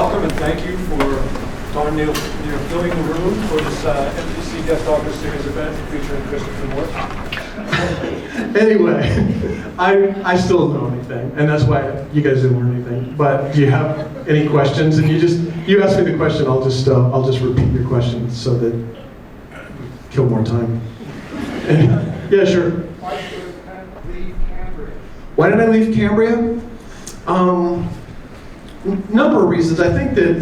welcome and thank you for filling the room for this MPC Guest Talker Series event featuring Christopher Moore. Anyway, I still don't know anything, and that's why you guys didn't learn anything. But do you have any questions? And you ask me the question, I'll just repeat your question so that we kill more time. Yeah, sure. Why did I leave Cambria? Number of reasons. I think that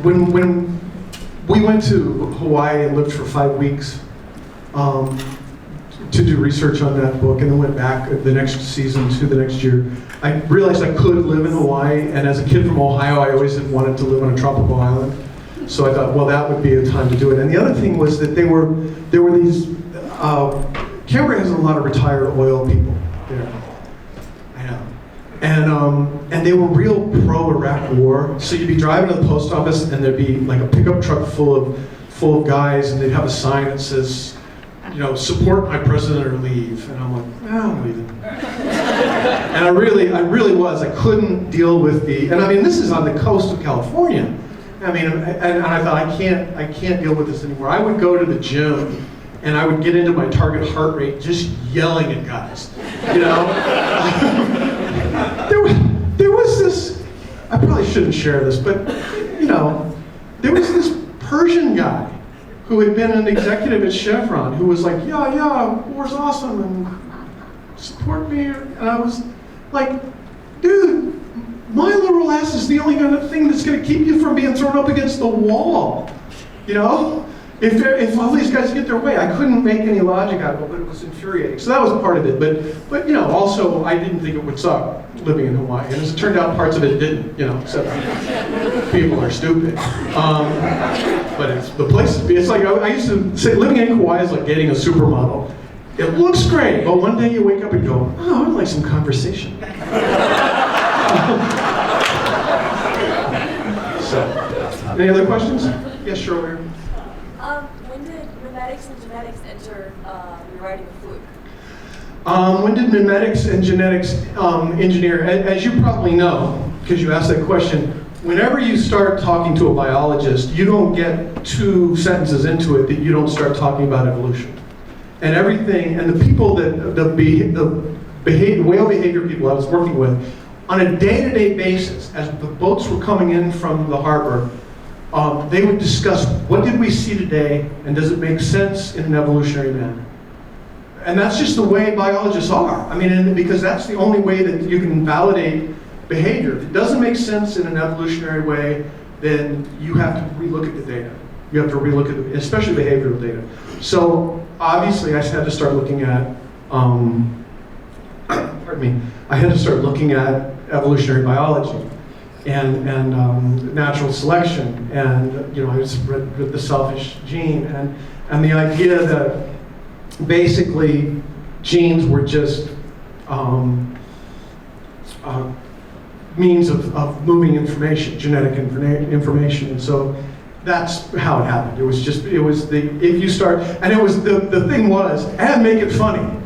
when we went to Hawaii and lived for 5 weeks to do research on that book, and then went back the next season to the next year, I realized I could live in Hawaii, and as a kid from Ohio, I always had wanted to live on a tropical island. So I thought, well, that would be a time to do it. And the other thing was that there were these, Cambria has a lot of retired oil people there. I know. And they were real pro-Iraq war. So you'd be driving to the post office and there'd be like a pickup truck full of guys, and they'd have a sign that says, support my president or leave. And I'm like, I'm leaving. And I really was. I couldn't deal with and I mean, this is on the coast of California. I mean, and I thought, I can't deal with this anymore. I would go to the gym and I would get into my target heart rate just yelling at guys, There was this, I probably shouldn't share this, but, there was this Persian guy who had been an executive at Chevron who was like, yeah, war's awesome and support me. And I was like, dude, my little ass is the only thing that's going to keep you from being thrown up against the wall. If all these guys get their way, I couldn't make any logic out of it, but it was infuriating. So that was part of it. But also I didn't think it would suck living in Hawaii, and as it turned out, parts of it didn't. Except people are stupid. But it's the place. It's like I used to say, living in Hawaii is like dating a supermodel. It looks great, but one day you wake up and go, oh, I'd like some conversation. So, any other questions? Yes, sure. When did mimetics and genetics enter rewriting the fluke? When did mimetics and genetics engineer? As you probably know, because you asked that question, whenever you start talking to a biologist, you don't get 2 sentences into it that you don't start talking about evolution. And everything, and the people that, the whale behavior people I was working with, on a day-to-day basis, as the boats were coming in from the harbor, they would discuss, what did we see today, and does it make sense in an evolutionary manner? And that's just the way biologists are. I mean, because that's the only way that you can validate behavior. If it doesn't make sense in an evolutionary way, then you have to relook at the data. You have to relook at especially behavioral data. So obviously I had to start looking at, I had to start looking at evolutionary biology and natural selection, and I just read the selfish gene, and the idea that basically genes were just means of moving information, genetic information. And so that's how it happened. It was the thing was, and make it funny.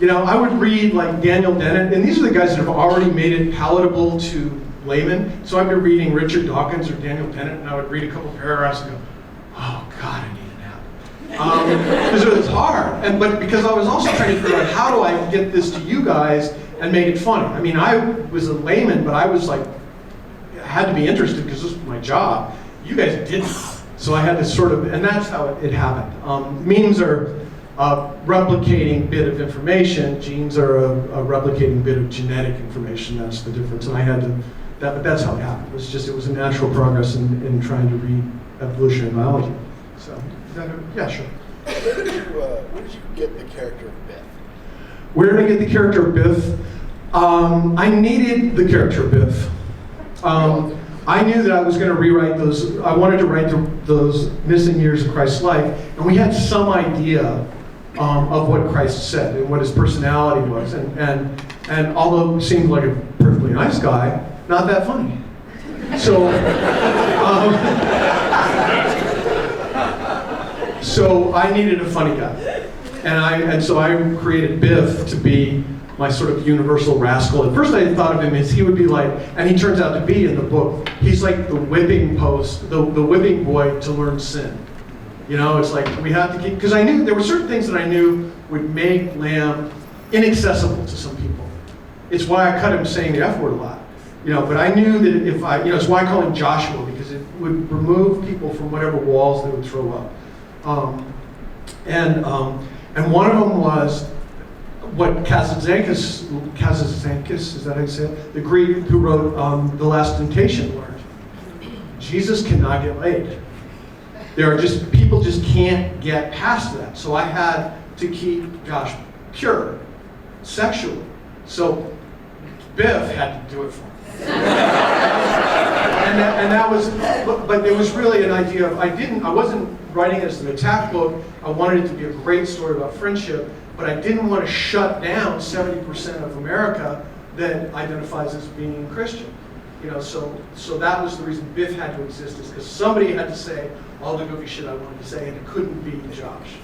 I would read like Daniel Dennett, and these are the guys that have already made it palatable to laymen. So I'd be reading Richard Dawkins or Daniel Dennett, and I would read a couple paragraphs and go, oh God, I need a nap. Because it was hard, but because I was also trying to figure out, how do I get this to you guys and make it funny? I mean, I was a layman, but I was like, I had to be interested because this was my job. You guys didn't. So I had to and that's how it happened. Memes are a replicating bit of information. Genes are a replicating bit of genetic information. That's the difference. And I had to, but that's how it happened. It was a natural progress in trying to read evolutionary biology. So, yeah, sure. Where did you get the character of Biff? Where did I get the character of Biff? I needed the character of Biff. I knew that I was going to rewrite those. I wanted to write those missing years of Christ's life, and we had some idea of what Christ said and what his personality was, and although he seemed like a perfectly nice guy, not that funny. So, so I needed a funny guy, and so I created Biff to be my sort of universal rascal. At first I thought of him as he would be like, and he turns out to be in the book, he's like the whipping post, the whipping boy to learn sin. You know, it's like we have to keep, because I knew there were certain things that I knew would make Lamb inaccessible to some people. It's why I cut him saying the F word a lot. You know, but I knew that if I, it's why I call him Joshua, because it would remove people from whatever walls they would throw up. And one of them was what Kazantzakis, is that how you say it? The Greek who wrote The Last Temptation learned. Jesus cannot get laid. There are just, people just can't get past that. So I had to keep Josh pure, sexually. So Biff had to do it for me. and that was, but it was really an idea of, I wasn't writing it as an attack book. I wanted it to be a great story about friendship, but I didn't want to shut down 70% of America that identifies as being Christian. You know, so that was the reason Biff had to exist, is because somebody had to say all the goofy shit I wanted to say, and it couldn't be Josh.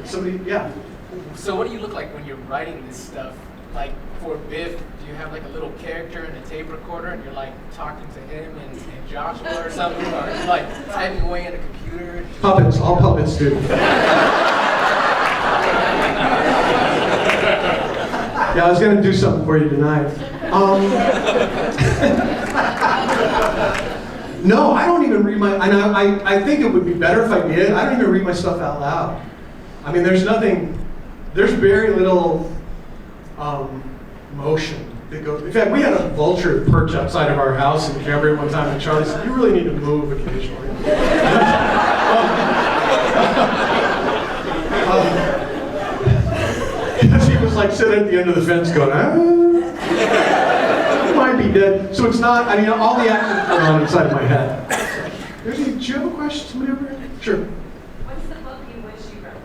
Somebody, yeah. So what do you look like when you're writing this stuff? Like for Biff, do you have like a little character and a tape recorder and you're like talking to him and Joshua or something? Or are you like typing away in a computer? Puppets, all puppets do. Yeah, I was going to do something for you tonight. No, I don't even read my, and I think it would be better if I did. I don't even read my stuff out loud. I mean, there's very little motion that goes. In fact, we had a vulture perch outside of our house in Cambria one time, and Charlie said, "You really need to move occasionally." Because he was like sitting at the end of the fence going, "He might be dead." So it's not. I mean, all the actions are on inside of my head. Do you have a question? Somebody over here? Sure. What's the book you wish you wrote?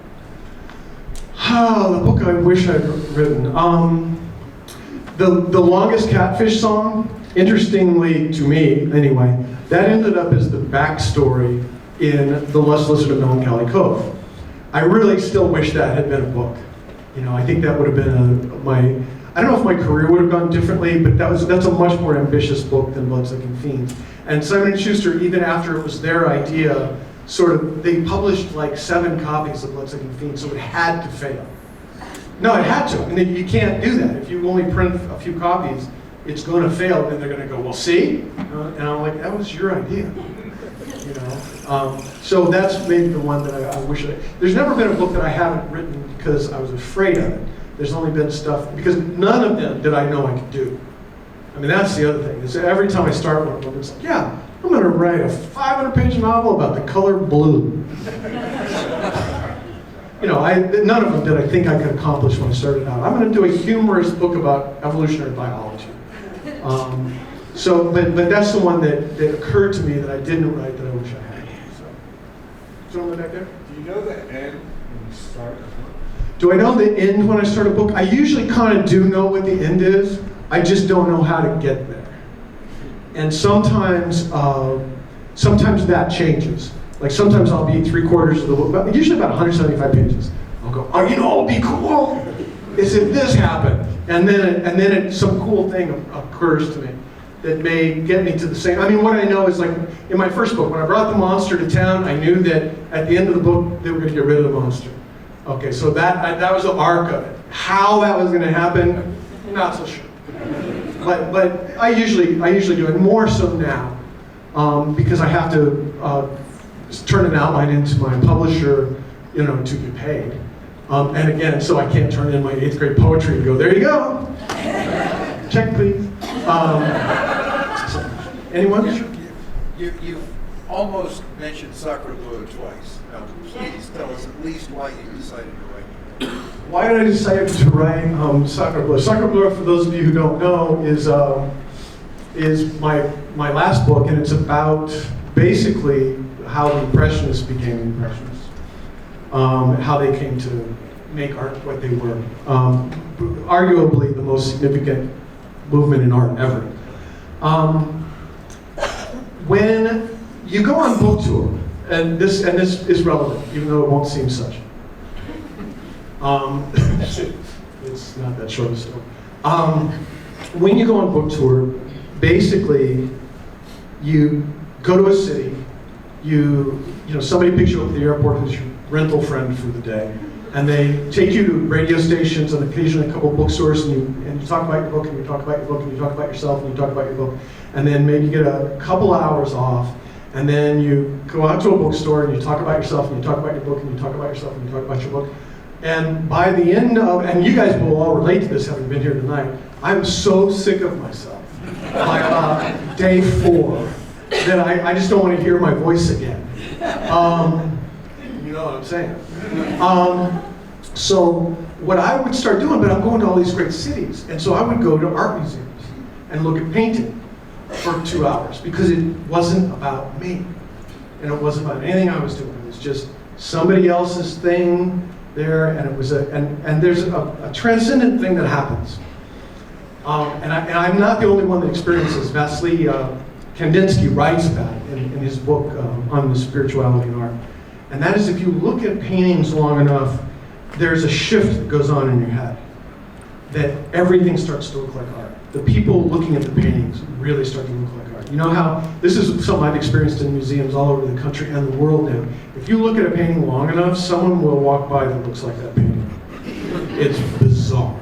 Oh, the book I wish I'd written. The Longest Catfish song, interestingly to me anyway, that ended up as the backstory in The Lust Lizard of Melancholy Cove. I really still wish that had been a book. You know, I think that would have been I don't know if my career would have gone differently, but that's a much more ambitious book than Bloodsucking Fiends. And Simon & Schuster, even after it was their idea, they published like 7 copies of Bloodsucking Fiends, so it had to fail. No, it had to. I mean, you can't do that. If you only print a few copies, it's going to fail, and they're going to go, well, see? And I'm like, that was your idea. You know? So that's maybe the one that I wish there's never been a book that I haven't written because I was afraid of it. There's only been stuff, because none of them did I know I could do. I mean, that's the other thing, is every time I start one of them, it's like, yeah, I'm going to write a 500-page novel about the color blue. You know, none of them did I think I could accomplish when I started out. I'm going to do a humorous book about evolutionary biology. But that's the one that occurred to me that I didn't write that I wish I had. So, gentleman back there? Do you know the end when you start a book? Do I know the end when I start a book? I usually kind of do know what the end is. I just don't know how to get there. And sometimes that changes. Like sometimes I'll be 3/4 of the book, but usually about 175 pages. I'll go, oh, you know, it'll be cool is if this happened, and then some cool thing occurs to me that may get me to the same. I mean, what I know is like in my first book, when I brought the monster to town, I knew that at the end of the book they were going to get rid of the monster. Okay, so that was the arc of it. How that was going to happen, not so sure. But I usually do it more so now because I have to turn an outline into my publisher, you know, to be paid. And again, so I can't turn in my 8th grade poetry and go, there you go. Check, please. Anyone? You've almost mentioned Sacre Bleu twice. Now, please tell us at least why you decided to write it. Why did I decide to write Sacre Bleu? Sacre Bleu, for those of you who don't know, is my last book, and it's about basically how the Impressionists became Impressionists, how they came to make art what they were. Arguably the most significant movement in art ever. When you go on book tour, and this is relevant, even though it won't seem such. it's not that short a story. When you go on book tour, basically, you go to a city, you know, somebody picks you up at the airport who's your rental friend for the day, and they take you to radio stations and occasionally a couple of bookstores, and you talk about your book, and you talk about your book, and you talk about yourself, and you talk about your book, and then maybe you get a couple hours off, and then you go out to a bookstore, and you talk about yourself, and you talk about your book, and you talk about yourself, and you talk about your book. And by the end of, and you guys will all relate to this having been here tonight, I'm so sick of myself by about day 4 that I just don't want to hear my voice again. You know what I'm saying? So what I would start doing, but I'm going to all these great cities, and so I would go to art museums and look at painting for 2 hours because it wasn't about me, and it wasn't about anything I was doing. It was just somebody else's thing there, and it was and there's a transcendent thing that happens. And I'm not the only one that experiences. Vasily Kandinsky writes about it in his book on the spirituality in art. And that is, if you look at paintings long enough, there's a shift that goes on in your head, that everything starts to look like art. The people looking at the paintings really start to look like art. You know how, this is something I've experienced in museums all over the country and the world now. If you look at a painting long enough, someone will walk by that looks like that painting. It's bizarre.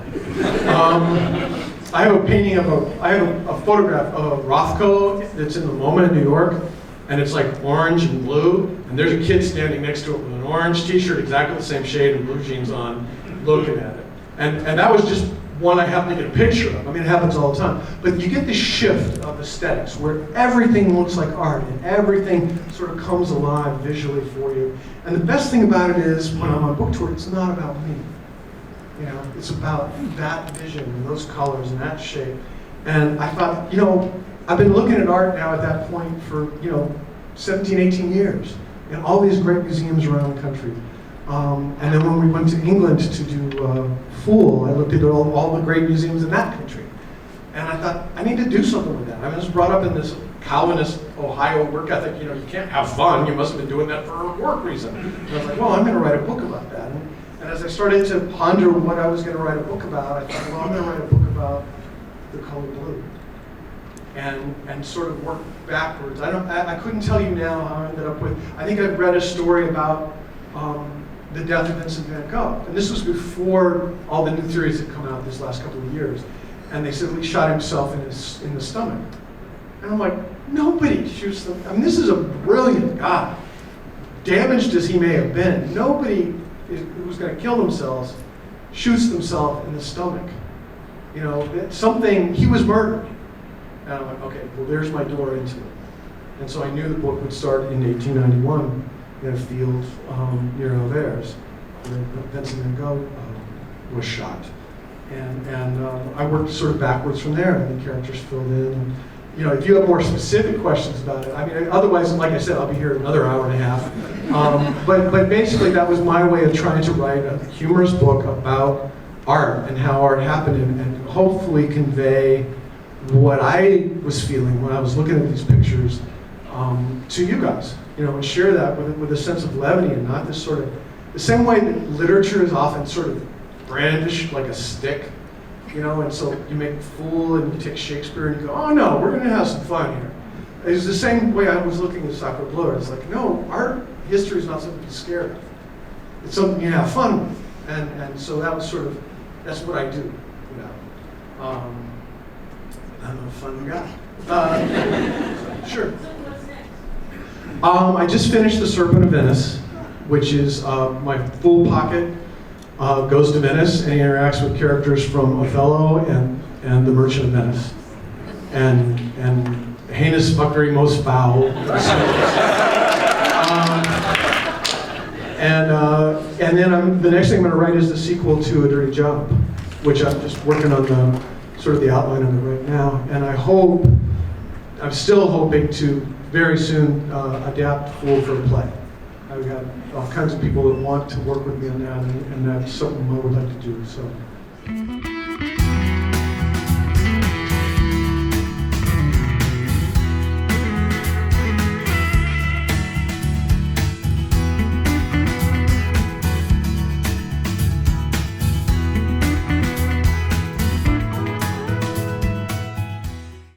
I have a painting of I have a photograph of a Rothko that's in the MoMA in New York, and it's like orange and blue, and there's a kid standing next to it with an orange t-shirt, exactly the same shade, and blue jeans on, looking at it. And that was just one I happened to get a picture of. I mean, it happens all the time. But you get this shift of aesthetics where everything looks like art, and everything sort of comes alive visually for you. And the best thing about it is, when I'm on book tour, it's not about me. You know, it's about that vision and those colors and that shape. And I thought, you know, I've been looking at art now at that point for, 17, 18 years in all these great museums around the country. And then when we went to England to do Fool, I looked at all the great museums in that country. And I thought, I need to do something with that. I was brought up in this Calvinist Ohio work ethic, you can't have fun, you must have been doing that for a work reason. And I was like, well, I'm going to write a book about that. And as I started to ponder what I was going to write a book about, I thought, well, I'm going to write a book about the color blue, and sort of work backwards. I couldn't tell you now how I ended up with. I think I'd read a story about the death of Vincent van Gogh, and this was before all the new theories had come out this last couple of years. And they said he shot himself in the stomach, and I'm like, nobody shoots them. I mean, this is a brilliant guy, damaged as he may have been. Nobody who's going to kill themselves shoots themselves in the stomach. Something, he was murdered. And I'm like, okay, well, there's my door into it. And so I knew the book would start in 1891 in a field near Auvers, where Vincent van Gogh was shot. And I worked sort of backwards from there, and the characters filled in. And, if you have more specific questions about it, I mean, otherwise, like I said, I'll be here another hour and a half. But basically, that was my way of trying to write a humorous book about art and how art happened, and hopefully convey what I was feeling when I was looking at these pictures to you guys. And share that with a sense of levity, and not this sort of, the same way that literature is often sort of brandished like a stick. And so you make Fool and you take Shakespeare and you go, oh no, we're going to have some fun here. It's the same way I was looking at Sacre Bleu. It's like, no, art history is not something to be scared of. It's something you have fun with. And so that was sort of, that's what I do. I'm a fun guy. Sure. I just finished The Serpent of Venice, which is my full pocket. Goes to Venice and he interacts with characters from Othello and The Merchant of Venice, and heinous fuckery most foul. And then the next thing I'm going to write is the sequel to A Dirty Job, which I'm just working on the outline of it right now. And I'm still hoping to very soon adapt Fool for a play. I've got all kinds of people that want to work with me on that, and that's something I would like to do. So.